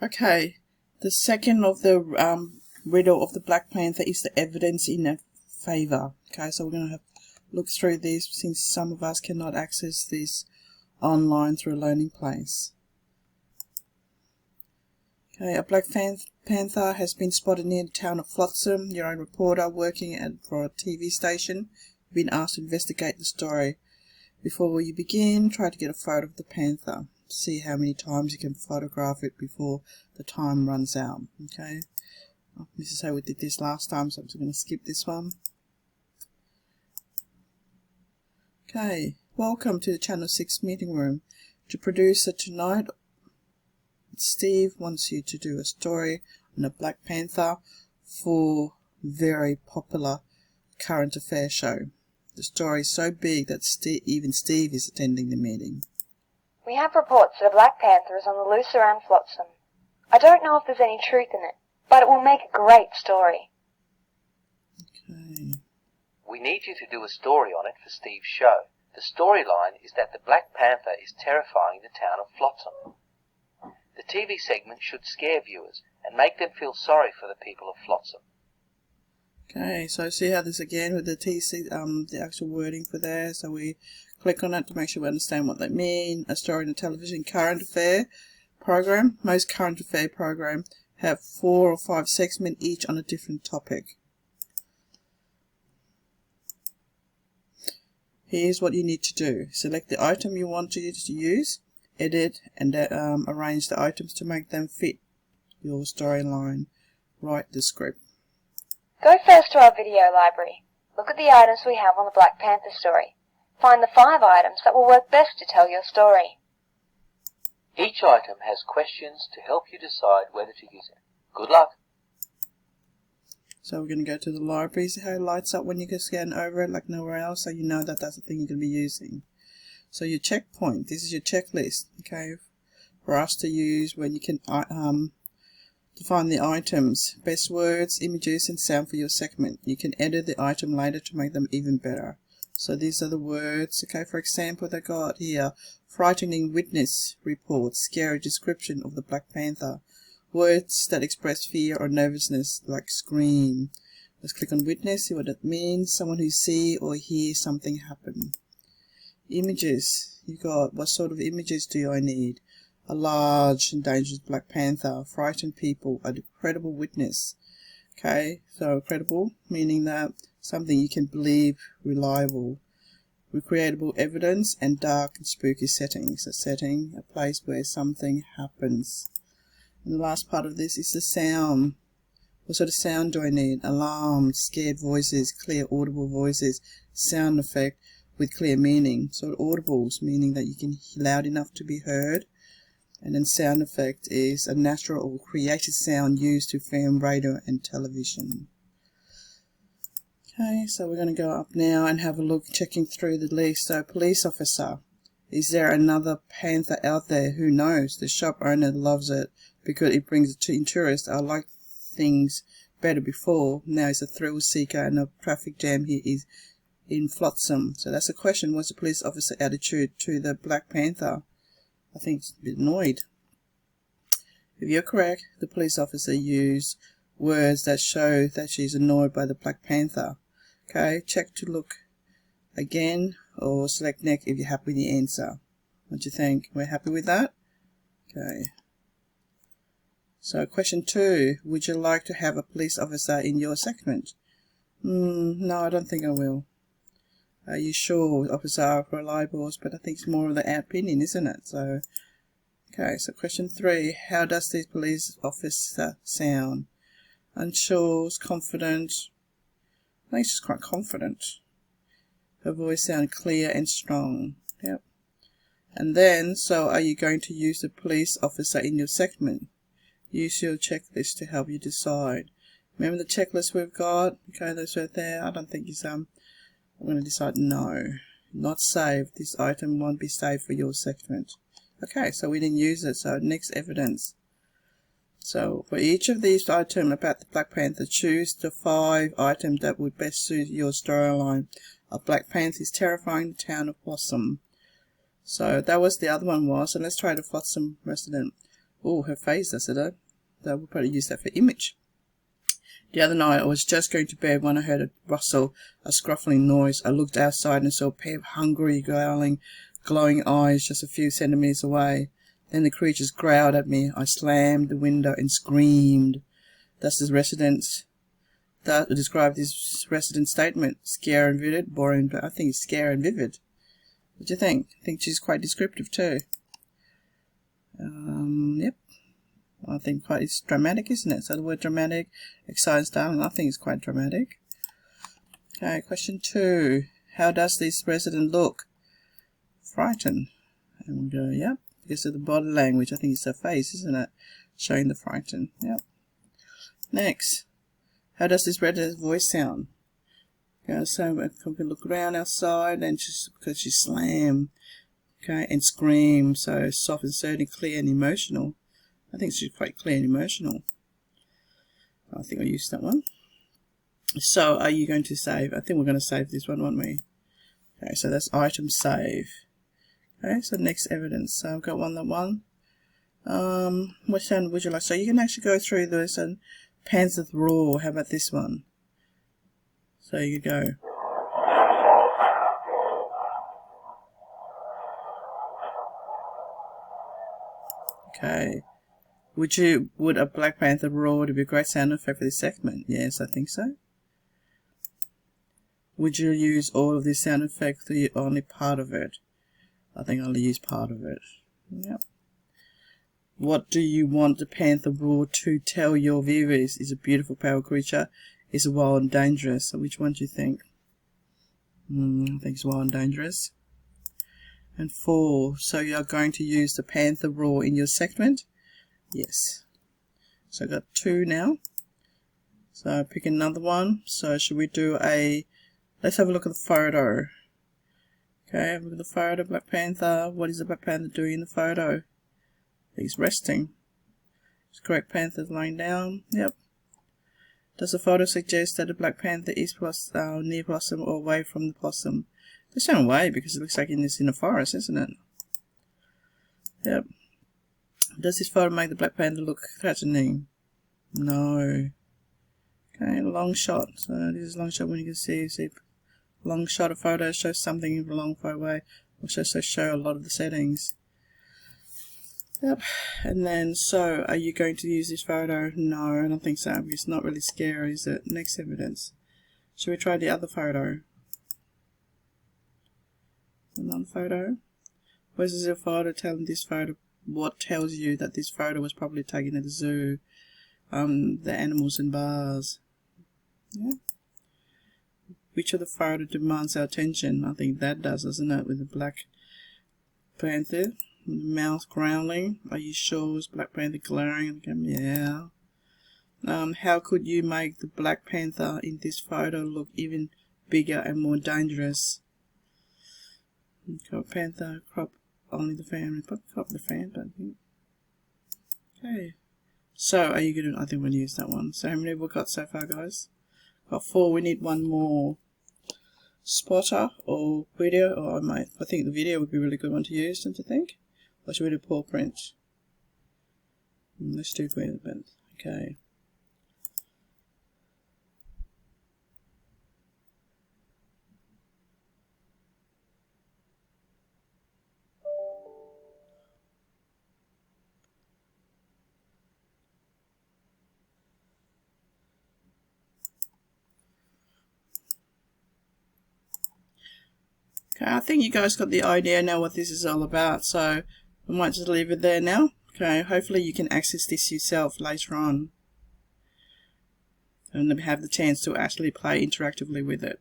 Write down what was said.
Okay, the second of the riddle of the Black Panther is the evidence in a favour. Okay, so we're going to have look through these since some of us cannot access this online through a learning place. Okay, a Black Panther has been spotted near the town of Flotsam. You're a reporter working for a TV station. You've been asked to investigate the story. Before you begin, try to get a photo of the panther. See how many times you can photograph it before the time runs out. Okay, this is how we did this last time, so I'm just going to skip this one. Okay, welcome to the Channel 6 meeting room. The producer tonight, Steve, wants you to do a story on a Black Panther for very popular current affairs show. The story is so big that even Steve is attending the meeting. We have reports that a Black Panther is on the loose around Flotsam. I don't know if there's any truth in it, but it will make a great story. Okay. We need you to do a story on it for Steve's show. The storyline is that the Black Panther is terrifying the town of Flotsam. The TV segment should scare viewers and make them feel sorry for the people of Flotsam. Okay, so see how this again with the the actual wording for there. So we click on it to make sure we understand what they mean. A story in a television current affair program. Most current affair programs have 4 or 5 segments each on a different topic. Here's what you need to do. Select the item you want to use, edit and arrange the items to make them fit your storyline. Write the script. Go first to our video library. Look at the items we have on the Black Panther story. Find the 5 items that will work best to tell your story. Each item has questions to help you decide whether to use it. Good luck! So we're going to go to the library. See how it lights up when you can scan over it like nowhere else, so you know that that's the thing you're going to be using. So your checkpoint, this is your checklist, okay, for us to use when you can define the items, best words, images and sound for your segment. You can edit the item later to make them even better. So these are the words, okay, for example, they got here, frightening witness report, scary description of the Black Panther. Words that express fear or nervousness, like scream. Let's click on witness, see what it means. Someone who see or hear something happen. Images, you got, what sort of images do I need? A large and dangerous Black Panther, frightened people, a credible witness. Okay, so credible, meaning that something you can believe, reliable. Recreatable evidence and dark and spooky settings. A setting, a place where something happens. And the last part of this is the sound. What sort of sound do I need? Alarm, scared voices, clear audible voices, sound effect with clear meaning. So audibles, meaning that you can hear loud enough to be heard. And then sound effect is a natural or created sound used to film radio and television. Okay, so we're going to go up now and have a look, checking through the list. So police officer. Is there another panther out there? Who knows? The shop owner loves it because it brings in tourists. I like things better before. Now it's a thrill seeker and a traffic jam here is in Flotsam. So that's a question. What's the police officer attitude to the Black Panther? I think it's a bit annoyed. If you're correct, the police officer used words that show that she's annoyed by the Black Panther. Okay, check to look again or select next if you're happy with the answer. What do you think? We're happy with that? Okay. So question 2, would you like to have a police officer in your segment? No, I don't think I will. Are you sure officer are reliable? But I think it's more of the opinion, isn't it? So, okay, so question 3, how does the police officer sound? Unsure, confident. I think she's quite confident. Her voice sounds clear and strong. Yep. And then, so are you going to use the police officer in your segment? Use your checklist to help you decide. Remember the checklist we've got? Okay, that's right there. I don't think it's I'm going to decide no. Not saved. This item won't be saved for your segment. Okay, so we didn't use it. So next evidence. So for each of these items about the Black Panther, choose the 5 items that would best suit your storyline. A Black Panther is terrifying the town of Flotsam. So that was the other one was. So let's try the Flotsam resident. Oh, her face, that's it. That we'll probably use that for image. The other night, I was just going to bed when I heard a rustle, a scruffling noise. I looked outside and saw a pair of hungry, glowing eyes just a few centimeters away. Then the creatures growled at me. I slammed the window and screamed. That's the residents. That described this resident statement. Scare and vivid, boring, but I think it's scare and vivid. What do you think? I think she's quite descriptive too. Yep. I think it's dramatic, isn't it? So the word dramatic, exciting style, I think it's quite dramatic. Okay, question 2. How does this resident look? Frightened. And we go, yep. Because of the body language, I think it's her face, isn't it? Showing the frightened. Yep. Next. How does this resident's voice sound? Okay, so we can look around outside and because she slammed. Okay, and scream. So soft and certain, clear and emotional. I think she's quite clear and emotional. I think I'll use that one. So, are you going to save? I think we're going to save this one, won't we? Okay, so that's item save. Okay, so next evidence. So I've got that one. What sound would you like? So you can actually go through this and Panther roar. How about this one? So you go. Okay. Would a Black Panther roar to be a great sound effect for this segment? Yes, I think so. Would you use all of this sound effect or only part of it? I think I'll only use part of it. Yep. What do you want the Panther roar to tell your viewers? Is a beautiful, powerful creature. Is wild and dangerous. So which one do you think? I think it's wild and dangerous. And 4. So you are going to use the Panther roar in your segment? Yes. So I got 2 now. So pick another one. So should we do let's have a look at the photo. Okay, have a look at the photo, Black Panther. What is the Black Panther doing in the photo? He's resting. Is correct, Panther's lying down. Yep. Does the photo suggest that the Black Panther is near possum or away from the possum? It's not away because it looks like it's in a forest, isn't it? Yep. Does this photo make the Black Panther look threatening? No. Okay, long shot. So this is long shot when you can see long shot of photo shows something in a long far away. Also show a lot of the settings. Yep. And then, so are you going to use this photo? No, I don't think so. It's not really scary, is it? Next evidence. Should we try the other photo? Another photo. What is the photo telling this photo? What tells you that this photo was probably taken at the zoo? The animals in bars. Yeah. Which of the photo demands our attention? I think that does, doesn't it? With the Black Panther, mouth growling. Are you sure it's Black Panther glaring? Yeah. How could you make the Black Panther in this photo look even bigger and more dangerous? Crop Panther, crop only the fan, crop the fan, but okay. So are you gonna? I think we'll use that one. So how many have we got so far, guys? Got 4. We need one more. Spotter or video, or I think the video would be a really good one to use, don't you think? Or should we do paw print? Let's do video, but okay. Okay, I think you guys got the idea now what this is all about, so I might just leave it there now. Okay, hopefully you can access this yourself later on and have the chance to actually play interactively with it.